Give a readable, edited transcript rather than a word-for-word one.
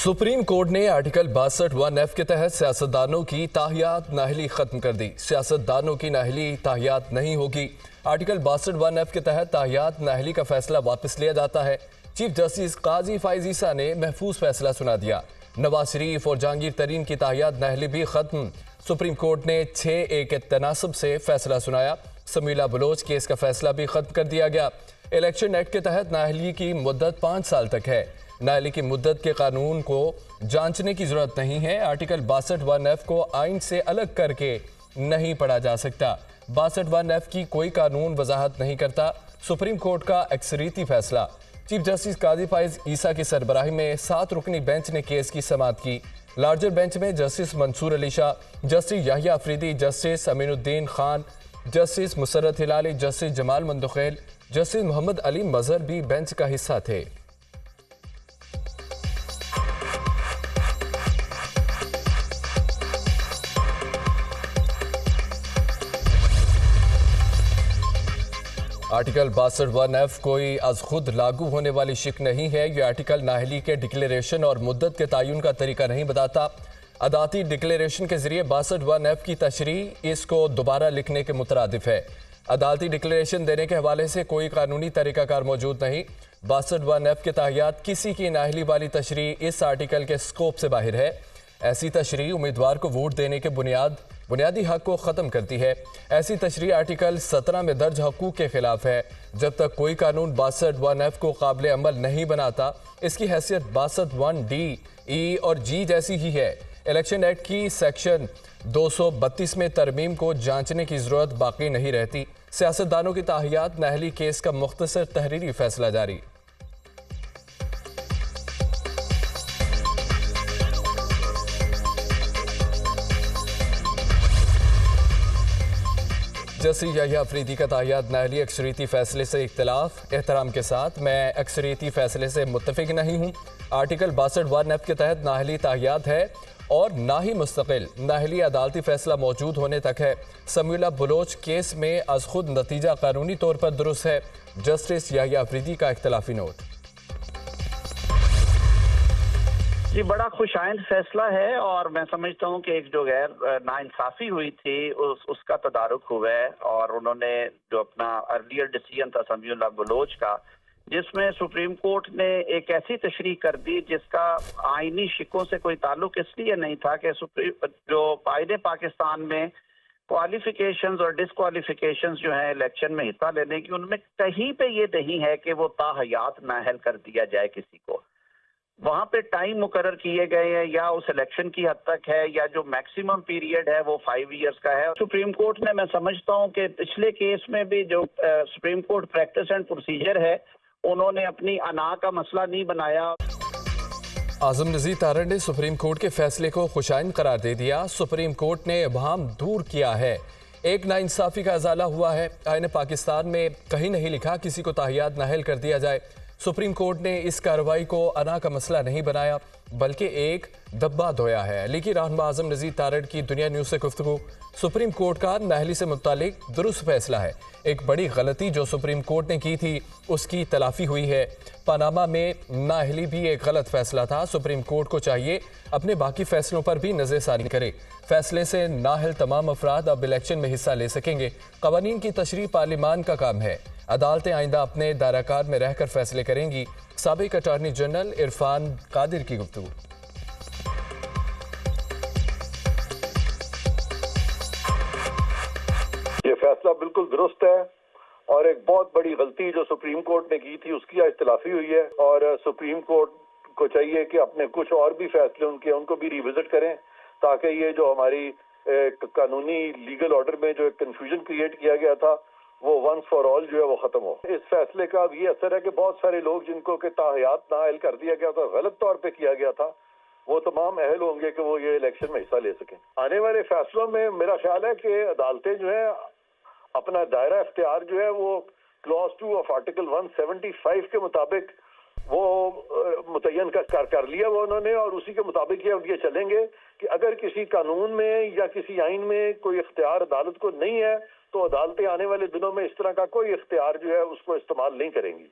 Supreme court ने article 62(1)(f) के तहत सियासतदानों की ताहियात नाअहली खत्म कर दी। सियासतदानों की नाअहली ताहियात नहीं होगी। आर्टिकल 62(1)(f) के तहत ताहियात नाअहली का फैसला वापस लिया जाता है। चीफ जस्टिस काजी फाइज ईसा ने महफूज फैसला सुना दिया। नवाज शरीफ और जहांगीर तरीन की ताहियात नाअहली भी खत्म। सुप्रीम कोर्ट ने 6-1 के तनासब से फैसला सुनाया। समीला बलोच केस का फैसला भी खत्म कर दिया गया। इलेक्शन एक्ट के तहत नाअहली की मुद्दत 5 साल तक है। नाअहली की मुद्दत के कानून को जांचने की जरूरत नहीं है। आर्टिकल 62(1)(f) को आइन से अलग करके नहीं पढ़ा जा सकता। 62(1)(f) की कोई कानून वजाहत नहीं करता। सुप्रीम कोर्ट का अक्सरियती फैसला। चीफ जस्टिस काजी फाइज ईसा की सरबराही में 7 रुकनी बेंच ने केस की समाअत की। लार्जर बेंच में justice Mansoor Ali Shah, justice Yahya Afridi, justice Aminuddin Khan, justice Musarrat Hilali, justice Jamal Mandokhail, justice Mohammad Ali Mazhar भी बेंच का हिस्सा थे। आर्टिकल 62(1)(f) कोई अज खुद लागू होने वाली शिक नहीं है। यह आर्टिकल नाअहली के डिक्लेरेशन और मुद्दत के तयन का तरीका नहीं बताता। अदालती डिक्लेरेशन के जरिए 62(1)(f) की तशरीह इसको दोबारा लिखने के मुतरादिफ है। अदालती डिक्लेरेशन देने के हवाले से कोई कानूनी तरीकाकार मौजूद नहीं। 62(1)(f) के तहत किसी की नाअहली वाली तशरीह इस आर्टिकल के स्कोप से बाहर है। ऐसी तशरीह उम्मीदवार को वोट देने के बुनियादी हक को ख़त्म करती है। ऐसी तशरीह आर्टिकल 17 में दर्ज हकूक़ के खिलाफ है। जब तक कोई कानून 62(1)(f) को काबिल अमल नहीं बनाता, इसकी हैसियत 62(1)(d), E और G जैसी ही है। इलेक्शन एक्ट की सेक्शन 232 में तरमीम को जांचने की ज़रूरत बाकी नहीं रहती। सियासतदानों की ताहियात नाअहली केस का मुख्तसर तहरीरी फैसला जारी। जस्टिस याहिया अफरीदी का ताहियात नाअहली अक्सरियती फैसले से इख्तिलाफ। एहतराम के साथ मैं अक्सरियती फैसले से मुत्तफिक नहीं हूँ। आर्टिकल 62(1)(f) के तहत नाअहली ताहियात है और ना ही मुस्तकिल नाअहली अदालती फैसला मौजूद होने तक है। समीला बलोच केस में अज खुद नतीजा कानूनी तौर पर दुरुस्त है। जस्टिस याहिया अफरीदी का इख्तिलाफी नोट। जी, बड़ा खुशाइंद फैसला है और मैं समझता हूँ कि एक जो गैर नाइंसाफी हुई थी उसका तदारुक हुआ है। और उन्होंने जो अपना अर्लियर डिसीजन था समीउल्लाह बलोच का, जिसमें सुप्रीम कोर्ट ने एक ऐसी तशरीह कर दी जिसका आईनी शिकों से कोई ताल्लुक इसलिए नहीं था कि जो आईन पाकिस्तान में क्वालिफिकेशंस और डिसक्वालिफिकेशंस जो हैं इलेक्शन में हिस्सा लेने की, उनमें कहीं पे ये नहीं है कि वो ताहयात नाअहल कर दिया जाए किसी को। वहाँ पे टाइम मुकर्रर किए गए हैं या उस इलेक्शन की हद तक है या जो मैक्सिमम पीरियड है वो 5 इयर्स का है। सुप्रीम कोर्ट ने, मैं समझता हूँ कि पिछले केस में भी जो supreme court practice and procedure है, उन्होंने अपनी अना का मसला नहीं बनाया। आजम नज़ीर तारड़ ने सुप्रीम कोर्ट के फैसले को खुशाइन करार दे दिया। सुप्रीम कोर्ट ने इबहम दूर किया है। एक नाइंसाफी का अजाला हुआ है। आईन पाकिस्तान में कहीं नहीं लिखा किसी को ताहियात नाअहल कर दिया जाए। सुप्रीम कोर्ट ने इस कार्रवाई को अना का मसला नहीं बनाया बल्कि एक दब्बा धोया है। लीगी रहनुमा आजम नज़ीर तारड़ की दुनिया न्यूज़ से गुफ्तगू। सुप्रीम कोर्ट का नाअहली से मुतालिक दुरुस्त फैसला है। एक बड़ी गलती जो सुप्रीम कोर्ट ने की थी उसकी तलाफी हुई है। पनामा में नाअहली भी एक गलत फैसला था। सुप्रीम कोर्ट को चाहिए अपने बाकी फैसलों पर भी नज़रसानी करे। फैसले से नाअहल तमाम अफराद अब इलेक्शन में हिस्सा ले सकेंगे। कवानीन की तशरीह पार्लिमान का काम है। अदालतें आइंदा अपने दायराकार में रहकर फैसले करेंगी। साबिक अटॉर्नी जनरल इरफान कादिर की गुफ्तगू। ये फैसला बिल्कुल दुरुस्त है और एक बहुत बड़ी गलती जो सुप्रीम कोर्ट ने की थी उसकी इख्तिलाफी हुई है। और सुप्रीम कोर्ट को चाहिए कि अपने कुछ और भी फैसले उनको भी रिविजिट करें ताकि ये जो हमारी कानूनी लीगल ऑर्डर में जो एक कंफ्यूजन क्रिएट किया गया था वो वंस फॉर ऑल जो है वो खत्म हो। इस फैसले का भी असर है कि बहुत सारे लोग जिनको के ताहियात नाअहल कर दिया गया था, गलत तौर पे किया गया था, वो तमाम अहल होंगे कि वो ये इलेक्शन में हिस्सा ले सकें। आने वाले फैसलों में मेरा ख्याल है कि अदालतें जो है अपना दायरा इख्तियार जो है वो क्लॉज 2 ऑफ आर्टिकल 175 के मुताबिक वो मुतय्यन कर लिया वो उन्होंने, और उसी के मुताबिक ये चलेंगे कि अगर किसी कानून में या किसी आइन में कोई इख्तियार अदालत को नहीं है तो अदालतें आने वाले दिनों में इस तरह का कोई इख्तियार जो है उसको इस्तेमाल नहीं करेंगी।